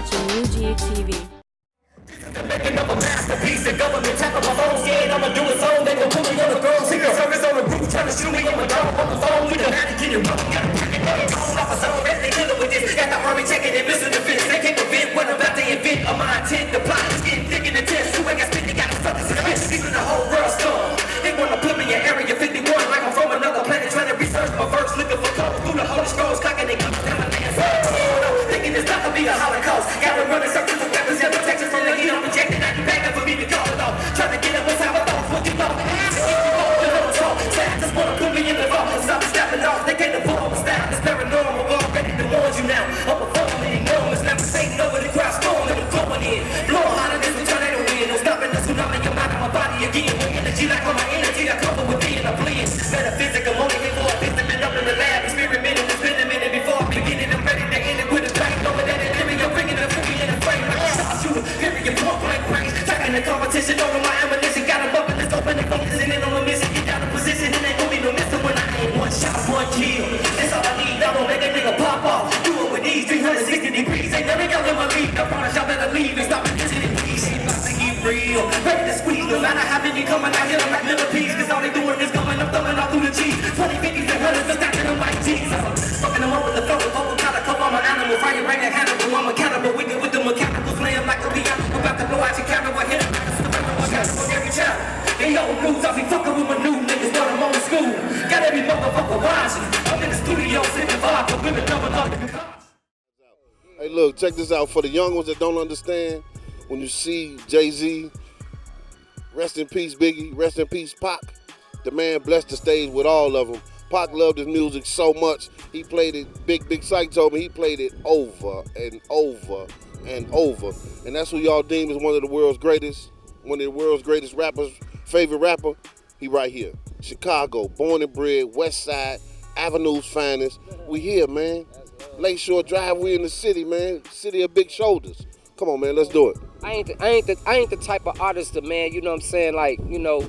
watching UGTV. Making up a masterpiece, the government tap on my phone, scared I'ma do it so they gon' put me on the throne. Secret Service on the roof, trying to shoot me on my dog on the phone. We done had to get it wrong, gotta pack it up, thrown off a zone, ready to kill it with this. Got the army checking and missing the fence. They can't prevent what I'm about to invent. On my intent, the plot is getting thick in the test. Who ain't got spit, they got to fuck this expense. Even the whole world's gone. They wanna put me in Area 51 like I'm from another planet, trying to research my verse, looking for code through the Holy Scrolls, clocking they guns down the land. Thinking it's not gonna be a Holocaust. Gotta run in circles of weapons and protection from the heat I'm projecting. I can back up for me to call it off. Trying to get up what's how I thought. What you know? Say I just wanna put me in the vault. Stop stepping off. They can't afford my style. It's paranormal. Already to warn you now. I'm performing enormous. Never Satan over the crowd storm that we're going in. Blow hotter than the tornado wind. No stopping the tsunami. Your mind and my body again. With energy like all my energy. I cover with me and I blend. Metaphysical. Only here for a visit. Been up in the lab. Experimenting. It's been a minute before I begin it. I'm ready to end it with a bang. Knowing that it I'm bringing the fury in the frame. Like a shot shooter. Period. Point blank range. Tracking the competition over my ammunition. Got them up and it's open. They focusing in on a mission. Get down the position. And ain't gonna be no missing when I aim. One shot, one kill. That's all I need. I won't make a nigga pop off. Do it with these 360 degrees. Ain't never y'all in my league. I promise y'all better leave and stop intentionally. Shit about to get real. Ready to squeeze. No matter how many coming out here, I'm like millipedes. Cause all they doing is coming up, thumbing all through the cheese. 20, 50s and 100s, just stacking them like cheese. Fucking them up with the flow. Vocal calico, I'm an animal. Fire brain and Hannibal. I'm a cannibal. Wicked with the mechanical slam like a piano. About to blow out your camera. Hit it like a super. Every child. They know news. I be fucking with my new niggas, but I'm on school. Got every motherfucker watching. I'm in the studio sitting vibe for women double up the concoction. Hey, look, check this out. For the young ones that don't understand, when you see Jay-Z, rest in peace, Biggie, rest in peace, Pac, the man blessed the stage with all of them. Pac loved his music so much, he played it, Big Syke told me, he played it over and over and over. And that's who y'all deem as one of the world's greatest rappers, favorite rapper. He right here. Chicago, born and bred, West Side, Avenue's finest. We here, man. Lakeshore Drive, we in the city, man. City of big shoulders. Come on, man, let's do it. I ain't the type of artist that, man, you know what I'm saying, like, you know,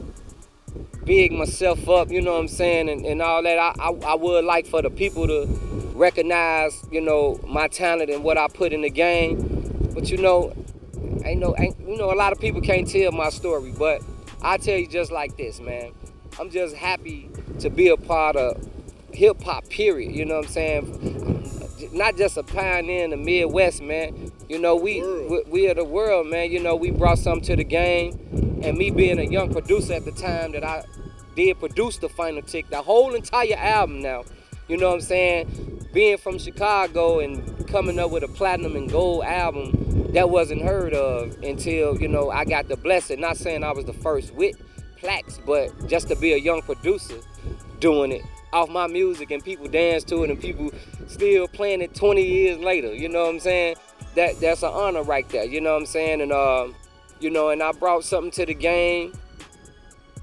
big myself up, you know what I'm saying, and all that. I would like for the people to recognize, you know, my talent and what I put in the game. But you know, a lot of people can't tell my story, but I tell you just like this, man. I'm just happy to be a part of hip hop, period. You know what I'm saying? Not just a pioneer in the Midwest, man. You know, we are the world, man. You know, we brought something to the game. And me being a young producer at the time that I did produce the Final Tick, the whole entire album now, you know what I'm saying? Being from Chicago and coming up with a platinum and gold album, that wasn't heard of until, you know, I got the blessing. Not saying I was the first with plaques, but just to be a young producer doing it off my music and people dance to it and people still playing it 20 years later, you know what I'm saying? That's an honor right there, you know what I'm saying? And you know, and I brought something to the game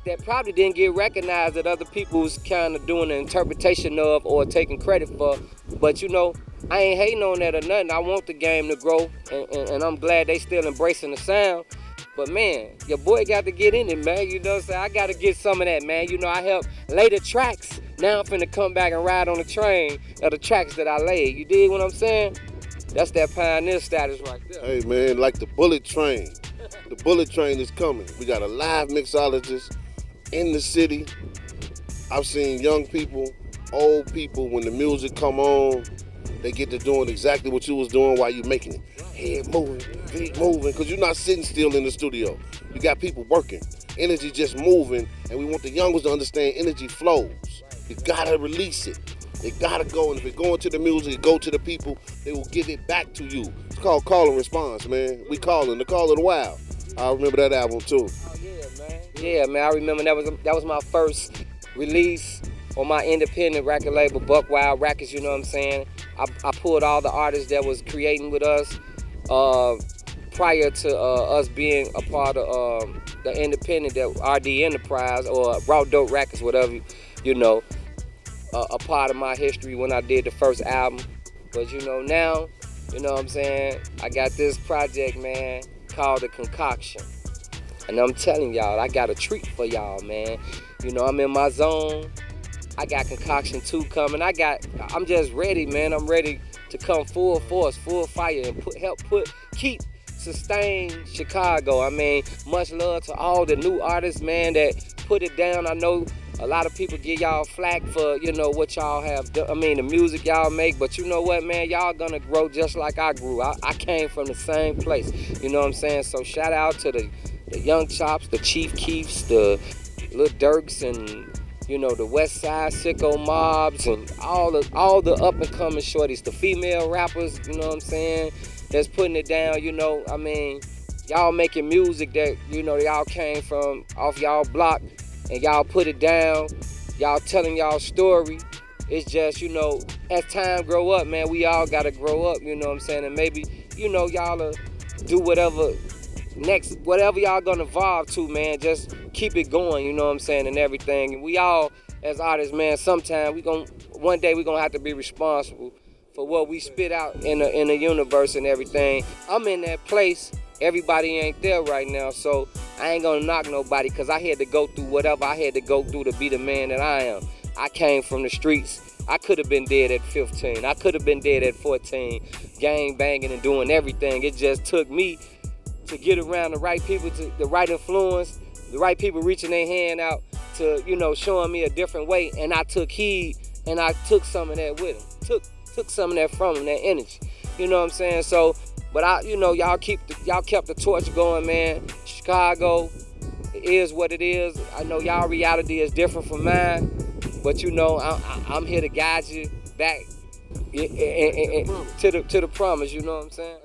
that probably didn't get recognized that other people was kind of doing an interpretation of or taking credit for. But you know, I ain't hating on that or nothing. I want the game to grow, and I'm glad they still embracing the sound. But man, your boy got to get in it, man. You know what I'm saying? I got to get some of that, man. You know, I helped lay the tracks. Now I'm finna come back and ride on the train of the tracks that I laid. You dig what I'm saying? That's that pioneer status right there. Hey, man, like the bullet train. The bullet train is coming. We got a live mixologist in the city. I've seen young people, old people, when the music come on, they get to doing exactly what you was doing while you making it. Head moving, feet moving, because you're not sitting still in the studio. You got people working, energy just moving, and we want the young ones to understand energy flows. You gotta release it. It gotta go, and if it go into the music, it go to the people, they will give it back to you. It's called call and response, man. We calling, the call of the wild. I remember that album too. Oh yeah, man. Yeah, man, I remember that was my first release on my independent record label, Buck Wild Records, you know what I'm saying? I pulled all the artists that was creating with us prior to us being a part of the independent, that RD Enterprise or Raw Dope Records, whatever, you know, a part of my history when I did the first album. But you know, now, you know what I'm saying, I got this project, man, called The Concoction. And I'm telling y'all, I got a treat for y'all, man. You know, I'm in my zone. I got Konkoction 2 coming. I'm just ready, man. I'm ready to come full force, full fire, and keep sustain Chicago. I mean, much love to all the new artists, man, that put it down. I know a lot of people give y'all flack for, you know, what y'all have done. I mean, the music y'all make, but you know what, man, y'all gonna grow just like I grew. I came from the same place, you know what I'm saying? So shout out to the Young Chops, the Chief Keefs, the Lil Durks, and you know, the West Side Sicko Mobs, and all the up and coming shorties, the female rappers, you know what I'm saying, that's putting it down. You know, I mean, y'all making music that, you know, y'all came from off y'all block, and y'all put it down, y'all telling y'all story. It's just, you know, as time grow up, man, we all gotta grow up, you know what I'm saying? And maybe, you know, y'all do whatever y'all gonna evolve to, man. Just keep it going, you know what I'm saying, and everything. And we all, as artists, man, sometime one day we gonna have to be responsible for what we spit out in the universe and everything. I'm in that place. Everybody ain't there right now, so I ain't gonna knock nobody, because I had to go through whatever I had to go through to be the man that I am. I came from the streets. I could have been dead at 15. I could have been dead at 14, gang banging and doing everything. It just took me to get around the right people, the right influence, the right people reaching their hand out to, you know, showing me a different way. And I took heed, and I took some of that with them. Took some of that from them, that energy. You know what I'm saying? So, but you know, y'all kept the torch going, man. Chicago is what it is. I know y'all reality is different from mine, but you know, I'm here to guide you back to the promise. You know what I'm saying?